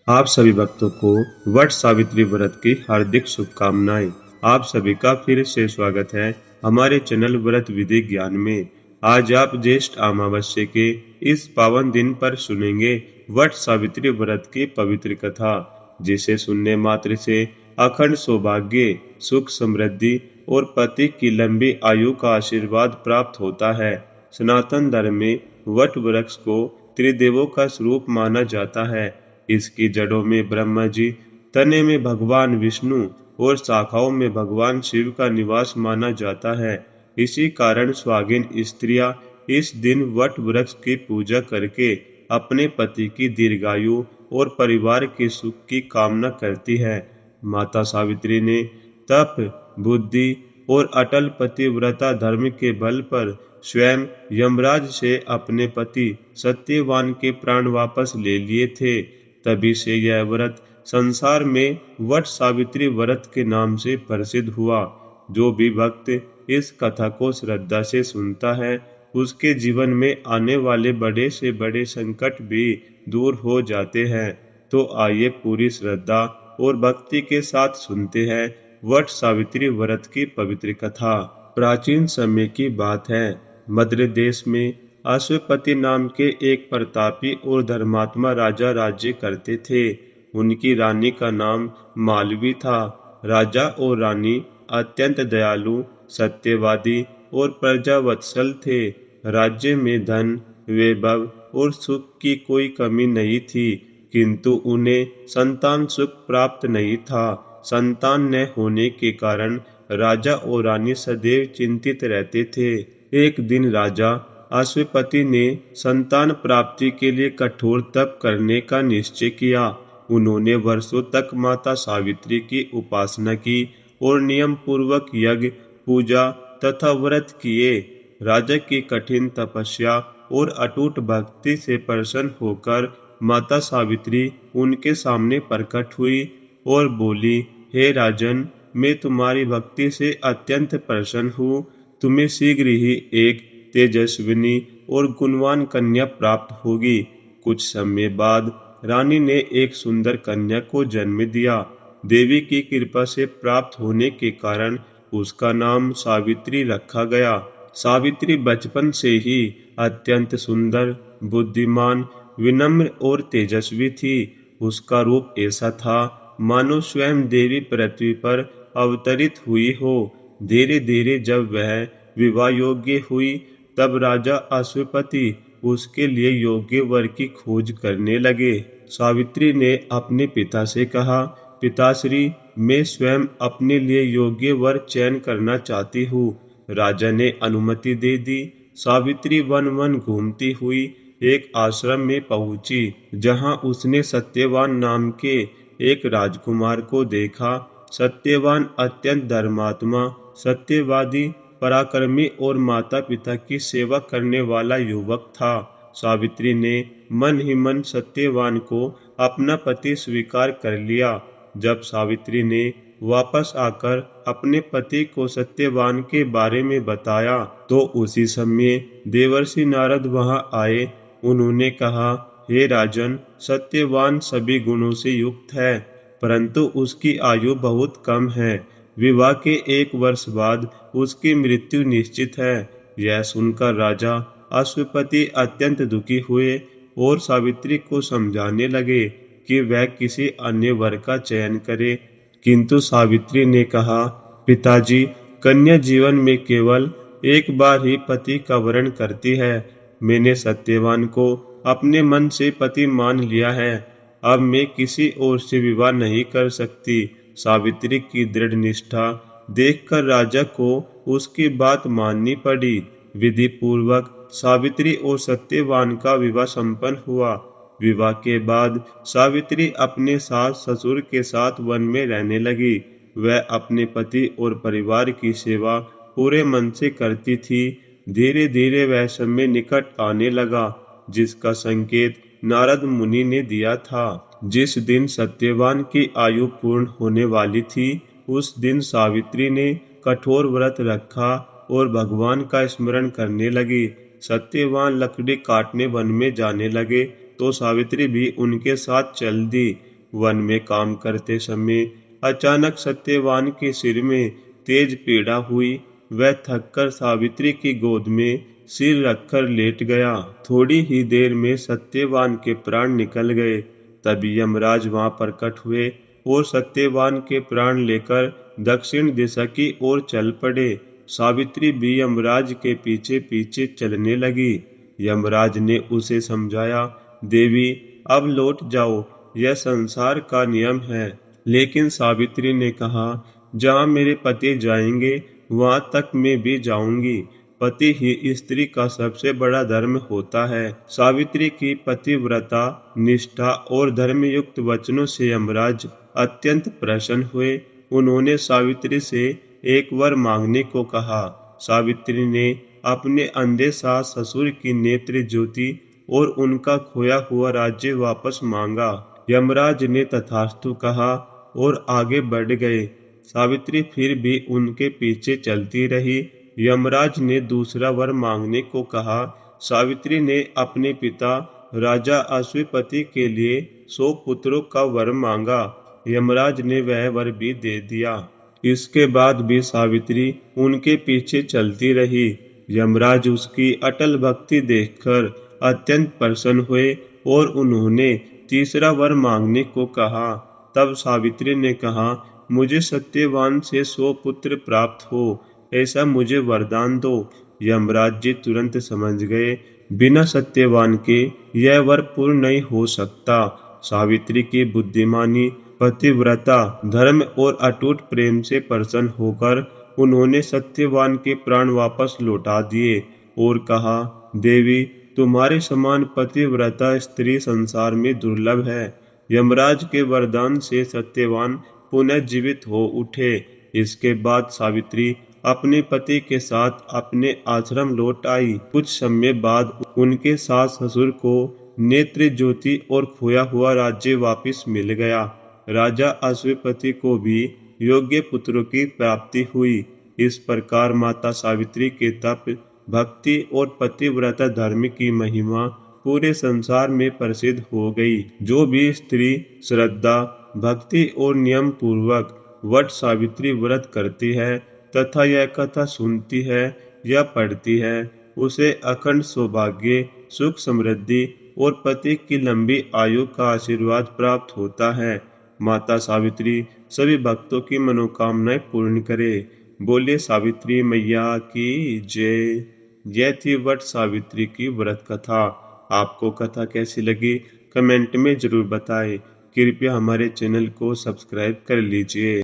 आप सभी भक्तों को वट सावित्री व्रत की हार्दिक शुभकामनाएं। आप सभी का फिर से स्वागत है हमारे चैनल व्रत विधि ज्ञान में। आज आप ज्येष्ठ अमावस्या के इस पावन दिन पर सुनेंगे वट सावित्री व्रत की पवित्र कथा, जिसे सुनने मात्र से अखंड सौभाग्य, सुख, समृद्धि और पति की लंबी आयु का आशीर्वाद प्राप्त होता है। सनातन धर्म में वट वृक्ष को त्रिदेवों का स्वरूप माना जाता है। इसकी जड़ों में ब्रह्मा जी, तने में भगवान विष्णु और शाखाओं में भगवान शिव का निवास माना जाता है। इसी कारण सुहागिन स्त्रियां इस दिन वट वृक्ष की पूजा करके अपने पति की दीर्घायु और परिवार के सुख की कामना करती है। माता सावित्री ने तप, बुद्धि और अटल पतिव्रता धर्म के बल पर स्वयं यमराज से अपने पति सत्यवान के प्राण वापस ले लिए थे। तभी से यह व्रत संसार में वट सावित्री व्रत के नाम से प्रसिद्ध हुआ। जो भी भक्त इस कथा को श्रद्धा से सुनता है, उसके जीवन में आने वाले बड़े से बड़े संकट भी दूर हो जाते हैं। तो आइए पूरी श्रद्धा और भक्ति के साथ सुनते हैं वट सावित्री व्रत की पवित्र कथा। प्राचीन समय की बात है। मद्र देश में अश्वपति नाम के एक प्रतापी और धर्मात्मा राजा राज्य करते थे। उनकी रानी का नाम मालवी था। राजा और रानी अत्यंत दयालु, सत्यवादी और प्रजावत्सल थे। राज्य में धन, वैभव और सुख की कोई कमी नहीं थी, किंतु उन्हें संतान सुख प्राप्त नहीं था। संतान न होने के कारण राजा और रानी सदैव चिंतित रहते थे। एक दिन राजा अश्वपति ने संतान प्राप्ति के लिए कठोर तप करने का निश्चय किया। उन्होंने वर्षों तक माता सावित्री की उपासना की और नियम पूर्वक यज्ञ, पूजा तथा व्रत किए। राजा की कठिन तपस्या और अटूट भक्ति से प्रसन्न होकर माता सावित्री उनके सामने प्रकट हुई और बोली, हे राजन, मैं तुम्हारी भक्ति से अत्यंत प्रसन्न हूँ। तुम्हें शीघ्र ही एक तेजस्विनी और गुणवान कन्या प्राप्त होगी। कुछ समय बाद रानी ने एक सुंदर कन्या को जन्म दिया। देवी की कृपा से प्राप्त होने के कारण उसका नाम सावित्री रखा गया। सावित्री बचपन से ही अत्यंत सुंदर, बुद्धिमान, विनम्र और तेजस्वी थी। उसका रूप ऐसा था मानो स्वयं देवी पृथ्वी पर अवतरित हुई हो। धीरे धीरे जब वह विवाह योग्य हुई, तब राजा अश्वपति उसके लिए योग्य वर की खोज करने लगे। सावित्री ने अपने पिता से कहा, पिताश्री, मैं स्वयं अपने लिए योग्य वर चयन करना चाहती हूँ। राजा ने अनुमति दे दी। सावित्री वन वन घूमती हुई एक आश्रम में पहुंची, जहां उसने सत्यवान नाम के एक राजकुमार को देखा। सत्यवान अत्यंत धर्मात्मा, सत्यवादी, पराक्रमी और माता पिता की सेवा करने वाला युवक था। सावित्री ने मन ही मन सत्यवान को अपना पति स्वीकार कर लिया। जब सावित्री ने वापस आकर अपने पति को सत्यवान के बारे में बताया, तो उसी समय देवर्षि नारद वहां आए। उन्होंने कहा, हे राजन, सत्यवान सभी गुणों से युक्त है, परंतु उसकी आयु बहुत कम है। विवाह के 1 वर्ष बाद उसकी मृत्यु निश्चित है। यह सुनकर राजा अश्वपति अत्यंत दुखी हुए और सावित्री को समझाने लगे कि वह किसी अन्य वर का चयन करे। किंतु सावित्री ने कहा, पिताजी, कन्या जीवन में केवल एक बार ही पति का वरण करती है। मैंने सत्यवान को अपने मन से पति मान लिया है। अब मैं किसी और से विवाह नहीं कर सकती। सावित्री की दृढ़ निष्ठा देखकर राजा को उसकी बात माननी पड़ी। विधि पूर्वक सावित्री और सत्यवान का विवाह संपन्न हुआ। विवाह के बाद सावित्री अपने सास ससुर के साथ वन में रहने लगी। वह अपने पति और परिवार की सेवा पूरे मन से करती थी। धीरे धीरे वह समय निकट आने लगा, जिसका संकेत नारद मुनि ने दिया था। जिस दिन सत्यवान की आयु पूर्ण होने वाली थी, उस दिन सावित्री ने कठोर व्रत रखा और भगवान का स्मरण करने लगी। सत्यवान लकड़ी काटने वन में जाने लगे, तो सावित्री भी उनके साथ चल दी। वन में काम करते समय अचानक सत्यवान के सिर में तेज पीड़ा हुई। वह थककर सावित्री की गोद में सिर रखकर लेट गया। थोड़ी ही देर में सत्यवान के प्राण निकल गए। तभी यमराज वहां प्रकट हुए और सत्यवान के प्राण लेकर दक्षिण दिशा की ओर चल पड़े। सावित्री भी यमराज के पीछे पीछे चलने लगी। यमराज ने उसे समझाया, देवी अब लौट जाओ, यह संसार का नियम है। लेकिन सावित्री ने कहा, जहाँ मेरे पति जाएंगे वहां तक मैं भी जाऊंगी। पति ही स्त्री का सबसे बड़ा धर्म होता है। सावित्री की पतिव्रता, निष्ठा और धर्मयुक्त वचनों से यमराज अत्यंत प्रसन्न हुए। उन्होंने सावित्री से एक वर मांगने को कहा। सावित्री ने अपने अंधे सास ससुर की नेत्र ज्योति और उनका खोया हुआ राज्य वापस मांगा। यमराज ने तथास्तु कहा और आगे बढ़ गए। सावित्री फिर भी उनके पीछे चलती रही। यमराज ने दूसरा वर मांगने को कहा। सावित्री ने अपने पिता राजा अश्वपति के लिए 100 पुत्रों का वर मांगा। यमराज ने वह वर भी दे दिया। इसके बाद भी सावित्री उनके पीछे चलती रही। यमराज उसकी अटल भक्ति देखकर अत्यंत प्रसन्न हुए और उन्होंने तीसरा वर मांगने को कहा। तब सावित्री ने कहा, मुझे सत्यवान से 100 पुत्र प्राप्त हो, ऐसा मुझे वरदान दो। यमराज जी तुरंत समझ गए, बिना सत्यवान के यह वर पूर्ण नहीं हो सकता। सावित्री की बुद्धिमानी, पतिव्रता, धर्म और अटूट प्रेम से प्रसन्न होकर उन्होंने सत्यवान के प्राण वापस लौटा दिए और कहा, देवी तुम्हारे समान पतिव्रता स्त्री संसार में दुर्लभ है। यमराज के वरदान से सत्यवान पुनः जीवित हो उठे। इसके बाद सावित्री अपने पति के साथ अपने आश्रम लौट आई। कुछ समय बाद उनके सास ससुर को नेत्र ज्योति और खोया हुआ राज्य वापस मिल गया। राजा अश्वपति को भी योग्य पुत्रों की प्राप्ति हुई। इस प्रकार माता सावित्री के तप, भक्ति और पतिव्रता धर्म की महिमा पूरे संसार में प्रसिद्ध हो गई। जो भी स्त्री श्रद्धा, भक्ति और नियम पूर्वक वट सावित्री व्रत करती है तथा यह कथा सुनती है या पढ़ती है, उसे अखंड सौभाग्य, सुख, समृद्धि और पति की लंबी आयु का आशीर्वाद प्राप्त होता है। माता सावित्री सभी भक्तों की मनोकामनाएं पूर्ण करे। बोलिए सावित्री मैया की जय। यह थी वट सावित्री की व्रत कथा। आपको कथा कैसी लगी कमेंट में जरूर बताएं। कृपया हमारे चैनल को सब्सक्राइब कर लीजिए।